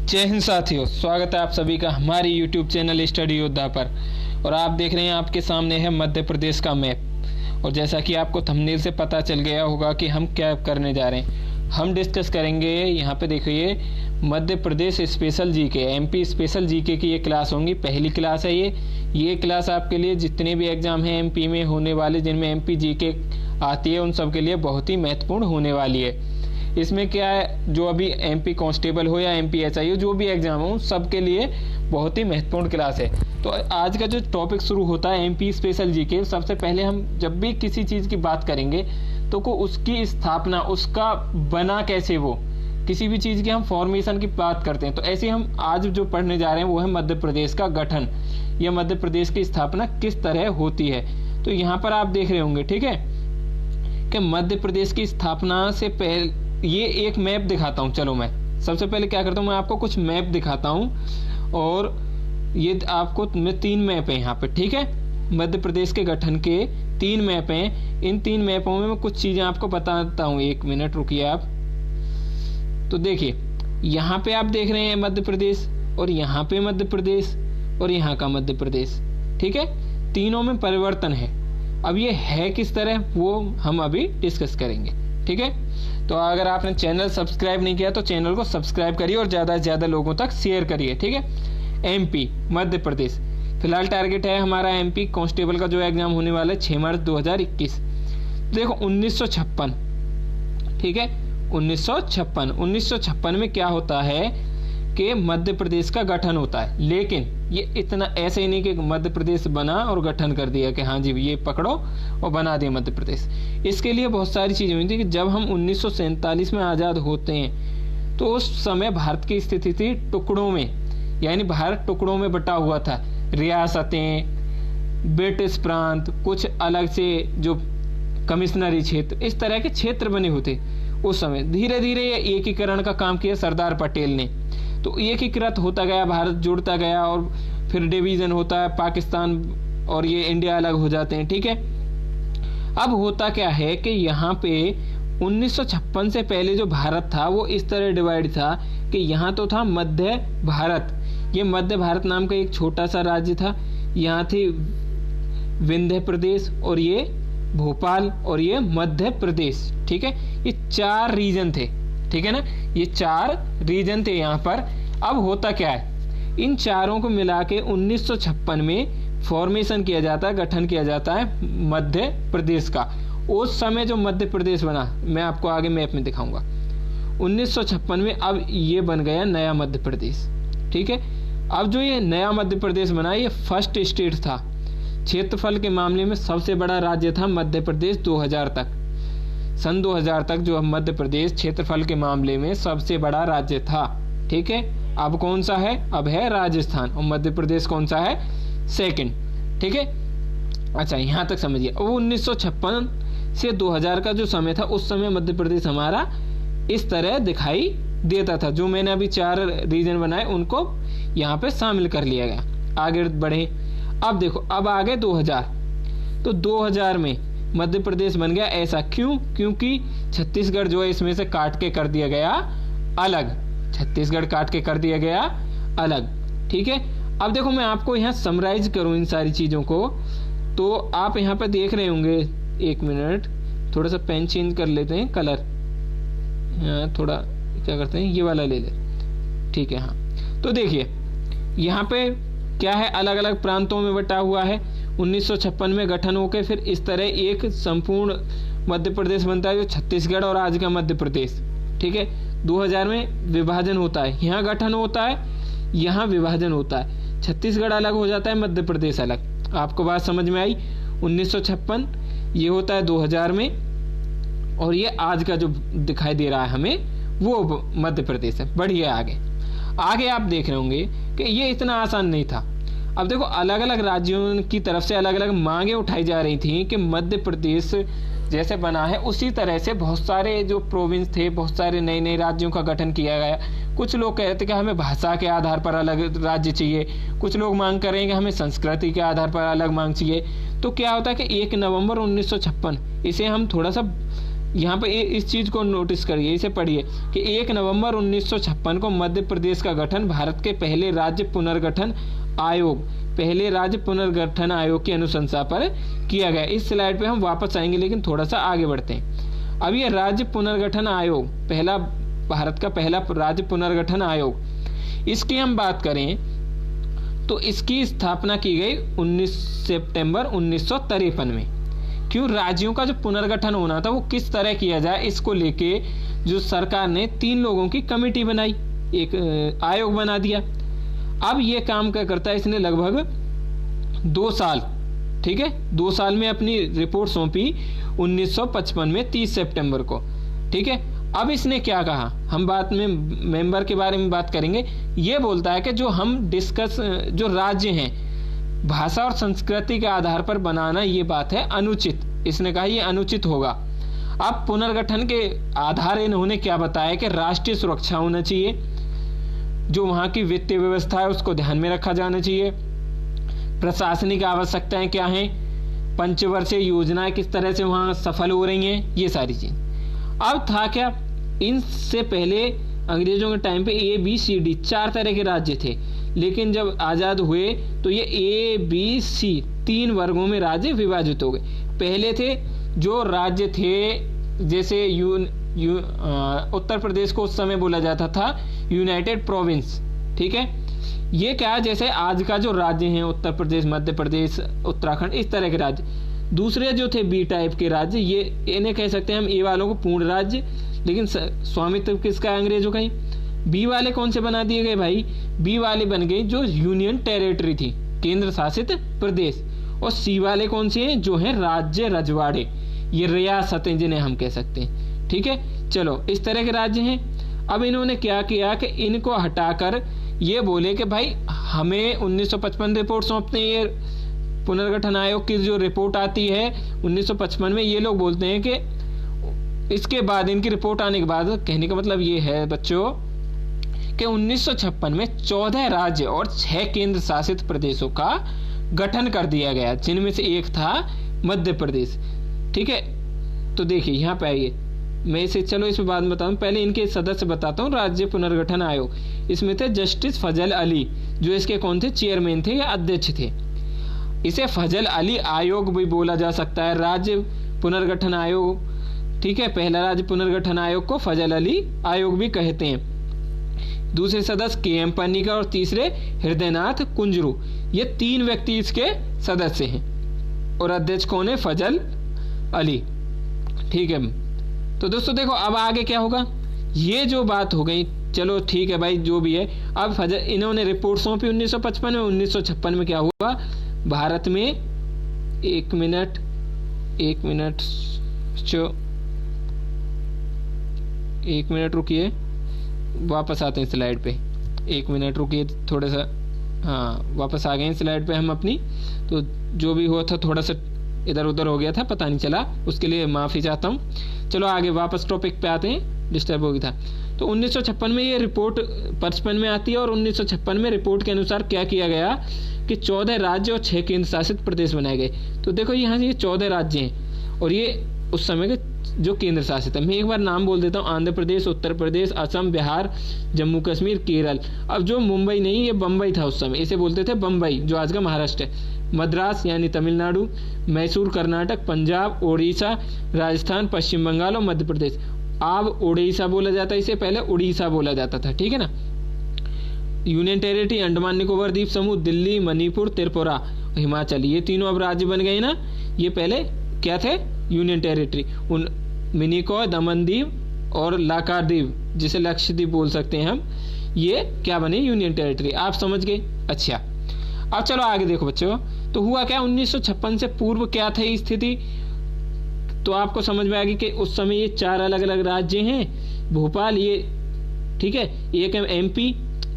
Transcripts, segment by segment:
जय हिंद साथियों, स्वागत है आप सभी का हमारी YouTube चैनल स्टडी योद्धा पर। और आप देख रहे हैं आपके सामने है मध्य प्रदेश का मैप। और जैसा कि आपको थंबनेल से पता चल गया होगा कि हम क्या करने जा रहे हैं, हम डिस्कस करेंगे। यहाँ पे देखिए Madhya Pradesh special GK, MP special GK की ये क्लास होंगी। पहली क्लास है ये क्लास आपके लिए जितने भी एग्जाम हैं MP में होने वाले, जिनमें MP जीके आती है, उन सब के लिए बहुत ही महत्वपूर्ण होने वाली है। इसमें क्या है, जो अभी MP कांस्टेबल हो या MP SI हो, जो भी एग्जाम हो, सबके लिए बहुत ही महत्वपूर्ण क्लास है। तो आज का जो टॉपिक शुरू होता है MP स्पेशल जीके, सबसे पहले हम जब भी किसी चीज़ की बात करेंगे तो को उसकी स्थापना, उसका बना कैसे, वो किसी भी चीज़ की हम फॉर्मेशन की बात करते हैं। तो ऐसे हम आज जो पढ़ने जा रहे हैं वो है मध्य प्रदेश का गठन, या मध्य प्रदेश की स्थापना किस तरह होती है। तो यहाँ पर आप देख रहे होंगे, ठीक है, कि मध्य प्रदेश की स्थापना से पहले ये एक मैप दिखाता हूँ। चलो मैं सबसे पहले क्या करता हूँ, मैं आपको कुछ मैप दिखाता हूँ। और ये आपको मैं 3 मैप है यहाँ पे, ठीक है, मध्य प्रदेश के गठन के 3 मैप हैं। इन 3 मैपों में मैं कुछ चीज़ें आपको बताता हूँ। 1 मिनट रुकिए आप। तो देखिए यहाँ पे आप देख रहे हैं मध्य प्रदेश, और यहाँ पे मध्य प्रदेश, और यहाँ का मध्य प्रदेश, ठीक है। तीनों में परिवर्तन है। अब ये है किस तरह, वो हम अभी डिस्कस करेंगे, ठीक है। तो अगर आपने चैनल सब्सक्राइब नहीं किया तो चैनल को सब्सक्राइब करिए और ज़्यादा से ज़्यादा लोगों तक शेयर करिए, ठीक है। MP मध्य प्रदेश, फिलहाल टारगेट है हमारा MP कांस्टेबल का जो एग्जाम होने वाला है 6 मार्च 2021। देखो 1956, ठीक है, 1956 में क्या होता है कि मध्य प्रदेश का गठन होता है। लेकिन ये इतना ऐसे ही नहीं कि मध्य प्रदेश बना और गठन कर दिया कि हाँ जी ये पकड़ो और बना दिया मध्य प्रदेश। इसके लिए बहुत सारी चीज़ें हुई थी कि जब हम 1947 में आज़ाद होते हैं तो उस समय भारत की स्थिति थी टुकड़ों में, यानी भारत टुकड़ों में बटा हुआ था। रियासतें, ब्रिटिश प्रांत, कुछ अलग से जो कमिश्नरी क्षेत्र, इस तरह के क्षेत्र बने होते उस समय। धीरे धीरे ये एकीकरण का काम किया सरदार पटेल ने, तो एकीकृत होता गया, भारत जुड़ता गया, और फिर डिवीजन होता है, पाकिस्तान और ये इंडिया अलग हो जाते हैं, ठीक है। अब होता क्या है कि यहाँ पे 1956 से पहले जो भारत था वो इस तरह डिवाइड था कि यहाँ तो था मध्य भारत, ये मध्य भारत नाम का एक छोटा सा राज्य था। यहाँ थी विंध्य प्रदेश, और ये भोपाल, और ये मध्य प्रदेश, ठीक है। ये 4 रीजन थे, ठीक है ना, ये 4 रीजन थे यहाँ पर। अब होता क्या है, इन चारों को मिला के 1956 में फॉर्मेशन किया जाता है, गठन किया जाता है मध्य प्रदेश का। उस समय जो मध्य प्रदेश बना, मैं आपको आगे मैप में दिखाऊंगा। 1956 में अब ये बन गया नया मध्य प्रदेश, ठीक है। अब जो ये नया मध्य प्रदेश बना, ये फर्स्ट स्टेट था। क्षेत्रफल के मामले में सबसे बड़ा राज्य था मध्य प्रदेश 2000 तक। सन 2000 तक जो मध्य प्रदेश क्षेत्रफल के मामले में सबसे बड़ा राज्य था, ठीक है। अब कौन सा है, अब है राजस्थान, और मध्य प्रदेश कौन सा है, सेकंड, ठीक है। अच्छा यहाँ तक समझिए। वो 1956 से 2000 का जो समय था, उस समय मध्य प्रदेश हमारा इस तरह दिखाई देता था। जो मैंने अभी 4 रीजन बनाए उनको यहाँ पे शामिल कर लिया गया। आगे बढ़े, अब देखो अब आगे 2000, तो 2000 में मध्य प्रदेश बन गया ऐसा। क्यों? क्योंकि छत्तीसगढ़ जो है इसमें से काट के कर दिया गया अलग, छत्तीसगढ़ काट के कर दिया गया अलग, ठीक है। अब देखो मैं आपको यहाँ समराइज करूँ इन सारी चीज़ों को, तो आप यहाँ पे देख रहे होंगे। 1 मिनट, थोड़ा सा पेन चेंज कर लेते हैं, कलर थोड़ा क्या करते हैं, ये वाला ले ले, ठीक है। हाँ, तो देखिए यहाँ पे क्या है, अलग अलग प्रांतों में बटा हुआ है। 1956 में गठन होकर फिर इस तरह एक संपूर्ण मध्य प्रदेश बनता है, जो छत्तीसगढ़ और आज का मध्य प्रदेश, ठीक है। 2000 में विभाजन होता है, यहाँ गठन होता है, यहाँ विभाजन होता है, छत्तीसगढ़ अलग हो जाता है, मध्य प्रदेश अलग। आपको बात समझ में आई? 1956 ये होता है 2000 में, और ये आज का जो दिखाई दे रहा है हमें वो मध्य प्रदेश है। बढ़िए आगे आप देख रहे होंगे कि ये इतना आसान नहीं था। अब देखो अलग अलग राज्यों की तरफ से अलग अलग मांगे उठाई जा रही थी कि मध्य प्रदेश जैसे बना है उसी तरह से बहुत सारे जो प्रोविंस थे, बहुत सारे नए नए राज्यों का गठन किया गया। कुछ लोग कह रहे थे कि हमें भाषा के आधार पर अलग राज्य चाहिए, कुछ लोग मांग कर रहे हैं कि हमें संस्कृति के आधार पर अलग मांग चाहिए। तो क्या होता है कि 1 नवंबर 1956 इसे हम थोड़ा सा यहाँ पे इस चीज को नोटिस करिए, इसे पढ़िए कि 1 नवंबर 1956 को मध्य प्रदेश का गठन भारत के पहले राज्य पुनर्गठन आयोग की अनुशंसा पर किया गया। इस स्लाइड पे हम वापस आएंगे, लेकिन थोड़ा सा आगे बढ़ते हैं। अब ये राज्य पुनर्गठन आयोग, भारत का पहला राज्य पुनर्गठन आयोग, इसकी हम बात करें तो इसकी स्थापना की गई 19 सितंबर 1953 में। क्यों? राज्यों का जो पुनर्गठन होना था वो किस तरह किया जाए, इसको लेके जो सरकार ने 3 लोगों की कमेटी बनाई, एक आयोग बना दिया। अब ये काम क्या करता है, इसने लगभग 2 साल, ठीक है, 2 साल में अपनी रिपोर्ट सौंपी 1955 में 30 सितंबर को, ठीक है। अब इसने क्या कहा, हम बात में मेंबर के बारे में बात करेंगे। ये बोलता है कि जो राज्य हैं भाषा और संस्कृति के आधार पर बनाना, ये बात है अनुचित। इसने कहा ये अनुचित होगा। अब पुनर्गठन के आधार इन्होंने क्या बताया कि राष्ट्रीय सुरक्षा होना चाहिए, जो वहां की वित्तीय व्यवस्था है उसको ध्यान में रखा जाना चाहिए, प्रशासनिक आवश्यकताएं क्या हैं, पंचवर्षीय योजनाएं किस तरह से वहां सफल हो रही हैं, ये सारी चीज। अब था क्या, इनसे पहले अंग्रेजों के टाइम पे ABCD 4 तरह के राज्य थे, लेकिन जब आजाद हुए तो ये ABC 3 वर्गों में राज्य विभाजित हो गए। पहले थे जो राज्य थे, जैसे उत्तर प्रदेश को उस समय बोला जाता था यूनाइटेड प्रोविंस, ठीक है। ये क्या, जैसे आज का जो राज्य है उत्तर प्रदेश, मध्य प्रदेश, उत्तराखंड, इस तरह के राज्य। दूसरे जो थे B टाइप के राज्य, ये इन्हें कह सकते हैं हम A वालों को पूर्ण राज्य, लेकिन स्वामित्व किसका है, अंग्रेजों का ही। B वाले कौन से बना दिए गए भाई, B वाले बन गए जो यूनियन टेरिटरी थी, केंद्र शासित प्रदेश। और C वाले कौन से हैं, जो हैं राज्य रजवाड़े, ये रियासतें जिन्हें हम कह सकते हैं, ठीक है। चलो, इस तरह के राज्य हैं। अब इन्होंने क्या किया कि इनको हटाकर ये बोले कि भाई हमें 1955 रिपोर्ट सौंपते हैं। ये पुनर्गठन आयोग की जो रिपोर्ट आती है 1955 में, ये लोग बोलते हैं कि इसके बाद, इनकी रिपोर्ट आने के बाद, कहने का मतलब ये है बच्चों कि 1956 में 14 राज्य और 6 केंद्र शासित प्रदेशों का गठन कर दिया गया, जिनमें से एक था मध्य प्रदेश, ठीक है। तो देखिए यहाँ पे आइए, मैं इसे चलो इस बाद में बताऊं, पहले इनके सदस्य बताता हूँ। राज्य पुनर्गठन आयोग, इसमें थे जस्टिस फजल अली, जो इसके कौन थे, चेयरमैन थे या अध्यक्ष थे। इसे फजल अली आयोग भी बोला जा सकता है, राज्य पुनर्गठन आयोग, ठीक है। पहला राज्य पुनर्गठन आयोग को फजल अली आयोग भी कहते हैं। दूसरे सदस्य KM पन्नीकर और तीसरे हृदयनाथ कुंजरू, ये 3 व्यक्ति इसके सदस्य हैं, और अध्यक्ष कौन है, फजल अली, ठीक है। तो दोस्तों देखो अब आगे क्या होगा, ये जो बात हो गई, चलो ठीक है भाई, जो भी है। अब फजल, इन्होंने रिपोर्ट सौंपी 1955 में। 1956 में क्या हुआ, भारत में, एक मिनट रुकिए, वापस आते हैं स्लाइड पे, 1 मिनट रुकिए थोड़ा सा। हाँ, वापस आ गए स्लाइड पे हम अपनी। तो जो भी हुआ था थोड़ा सा इधर उधर हो गया था, पता नहीं चला, उसके लिए माफ़ी चाहता हूँ। चलो आगे वापस टॉपिक पे आते हैं, डिस्टर्ब हो गया था। तो 1956 में ये रिपोर्ट 55 में आती है, और 1956 में रिपोर्ट के अनुसार क्या किया गया कि 14 राज्य और 6 केंद्र शासित प्रदेश बनाए गए। तो देखो यहाँ ये 14 राज्य हैं, और ये उस समय के जो केंद्र शासित है। मैं एक बार नाम बोल देता हूँ, आंध्र प्रदेश, उत्तर प्रदेश, असम, बिहार, जम्मू कश्मीर, केरल। अब जो मुंबई नहीं, ये बम्बई था उस समय, इसे बोलते थे बम्बई, जो आज का महाराष्ट्र है। मद्रास यानी तमिलनाडु, मैसूर कर्नाटक, पंजाब, ओडिशा, राजस्थान, पश्चिम बंगाल और मध्य प्रदेश। अब ओडिशा बोला जाता है, इसे पहले उड़ीसा बोला जाता था, ठीक है ना। यूनियन टेरिटरी अंडमान निकोबार द्वीप समूह, दिल्ली, मणिपुर, त्रिपुरा, हिमाचल, ये तीनों अब राज्य बन गए ना। ये पहले क्या थे, यूनियन टेरिटरी। उन मिनिकॉय, दमन द्वीप और लाक्षाद्वीप, जिसे लक्षद्वीप बोल सकते हैं हम, ये क्या बने, यूनियन टेरिटरी। आप समझ गए। अच्छा, अब चलो आगे देखो बच्चों। तो हुआ क्या, 1956 से पूर्व क्या थी स्थिति, तो आपको समझ में आएगी कि उस समय ये 4 अलग अलग राज्य हैं। भोपाल, ये ठीक है, एक MP,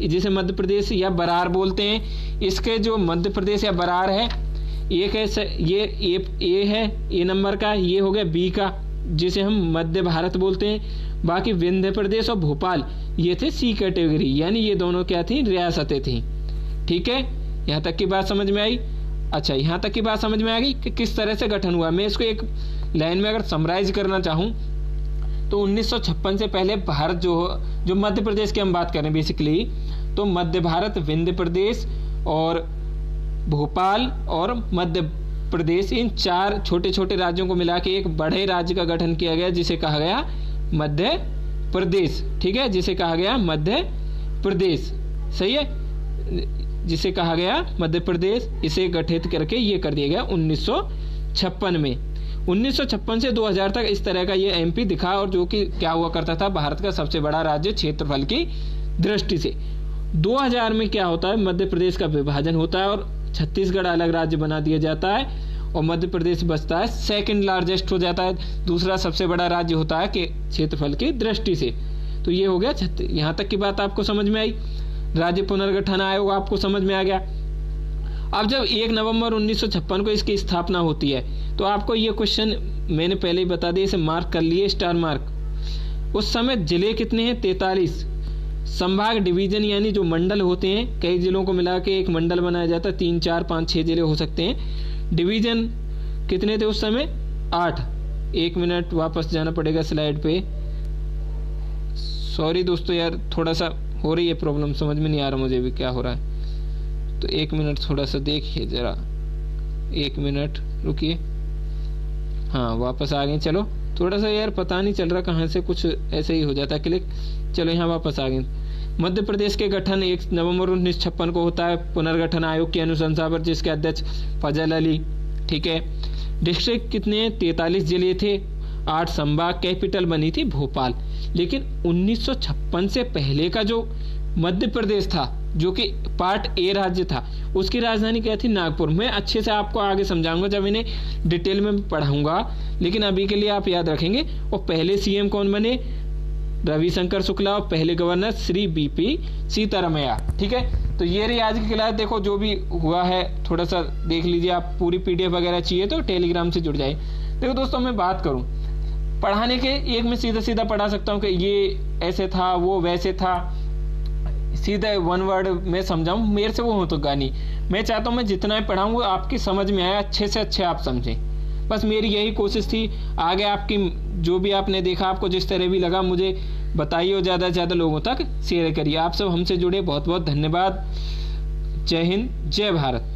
जिसे मध्य प्रदेश या बरार बोलते हैं। इसके जो मध्य प्रदेश या बरार है, एक है ये ए है, A नंबर का, ये हो गया B का, जिसे हम मध्य भारत बोलते हैं। बाकी विंध्य प्रदेश और भोपाल ये थे C कैटेगरी, यानी ये दोनों क्या थी, रियासतें थी, ठीक है। यहाँ तक की बात समझ में आई। अच्छा, यहाँ तक की बात समझ में आ गई कि किस तरह से गठन हुआ। मैं इसको एक लाइन में अगर समराइज करना चाहूँ तो 1956 से पहले भारत जो मध्य प्रदेश की हम बात करें बेसिकली, तो मध्य भारत, विंध्य प्रदेश और भोपाल और मध्य प्रदेश, इन 4 छोटे छोटे राज्यों को मिला के एक बड़े राज्य का गठन किया गया जिसे कहा गया मध्य प्रदेश। ठीक है, जिसे कहा गया मध्य प्रदेश। सही है, जिसे कहा गया मध्य प्रदेश। इसे गठित करके ये कर दिया गया 1956 में। 1956 से 2000 तक इस तरह का ये एमपी दिखा, और जो कि क्या हुआ करता था, भारत का सबसे बड़ा राज्य क्षेत्रफल की दृष्टि से। 2000 में क्या होता है, मध्य प्रदेश का विभाजन होता है और छत्तीसगढ़ अलग राज्य बना दिया जाता है, और मध्य प्रदेश बचता है, सेकंड लार्जेस्ट हो जाता है, दूसरा सबसे बड़ा राज्य होता है कि क्षेत्रफल की दृष्टि से। तो ये हो गया। यहाँ तक की बात आपको समझ में आई। राज्य पुनर्गठन आयोग आपको समझ में आ गया। अब जब 1 नवंबर 1956 को इसकी स्थापना होती है, तो आपको ये क्वेश्चन मैंने पहले ही बता दिया, इसे मार्क कर लिए, स्टार मार्क। उस समय जिले कितने हैं? 43। संभाग डिवीजन यानी जो मंडल होते हैं, कई जिलों को मिला के एक मंडल बनाया जाता है, 3, 4, 5, 6 जिले हो सकते हैं। डिवीजन कितने थे उस समय? 8। 1 मिनट वापस जाना पड़ेगा स्लाइड पे। सॉरी दोस्तों यार, थोड़ा सा हो रही है प्रॉब्लम, समझ में नहीं आ रहा मुझे भी क्या हो रहा है। तो 1 मिनट थोड़ा सा देखिए जरा, 1 मिनट रुकिए। हाँ, वापस आ गए। चलो, थोड़ा सा यार पता नहीं चल रहा कहाँ से, कुछ ऐसे ही हो जाता है क्लिक। चलो यहाँ वापस आ गए। मध्य प्रदेश के गठन 1 नवंबर 1956 को होता है पुनर्गठन आयोग की अनुशंसा पर, जिसके अध्यक्ष फजल अली। ठीक है। डिस्ट्रिक्ट कितने? 43 जिले थे, 8 संभाग, कैपिटल बनी थी भोपाल। लेकिन 1956 से पहले का जो मध्य प्रदेश था, जो कि पार्ट ए राज्य था, उसकी राजधानी क्या थी? नागपुर। मैं अच्छे से आपको आगे समझाऊंगा जब इन्हें डिटेल में पढ़ाऊंगा, लेकिन अभी के लिए आप याद रखेंगे। और पहले सीएम कौन बने? रविशंकर शुक्ला, और पहले गवर्नर श्री बीपी सीतारमैया। ठीक है, तो ये रही आज की क्लास। देखो जो भी हुआ है थोड़ा सा देख लीजिए आप। पूरी पीडीएफ वगैरह चाहिए तो टेलीग्राम से जुड़ जाए। देखो दोस्तों, मैं बात करूं पढ़ाने के, एक में सीधा सीधा पढ़ा सकता हूं कि ये ऐसे था, वो वैसे था, सीधा 1 वर्ड में समझाऊं, मेरे से वो हो तो गानी। मैं चाहता हूं मैं जितना ही पढ़ाऊं वो आपकी समझ में आया, अच्छे से अच्छे आप समझें। बस मेरी यही कोशिश थी। आगे आपकी जो भी आपने देखा, आपको जिस तरह भी लगा, मुझे बताइए और ज़्यादा से ज़्यादा लोगों तक शेयर करिए। आप सब हमसे जुड़े, बहुत बहुत धन्यवाद। जय हिंद, जय भारत।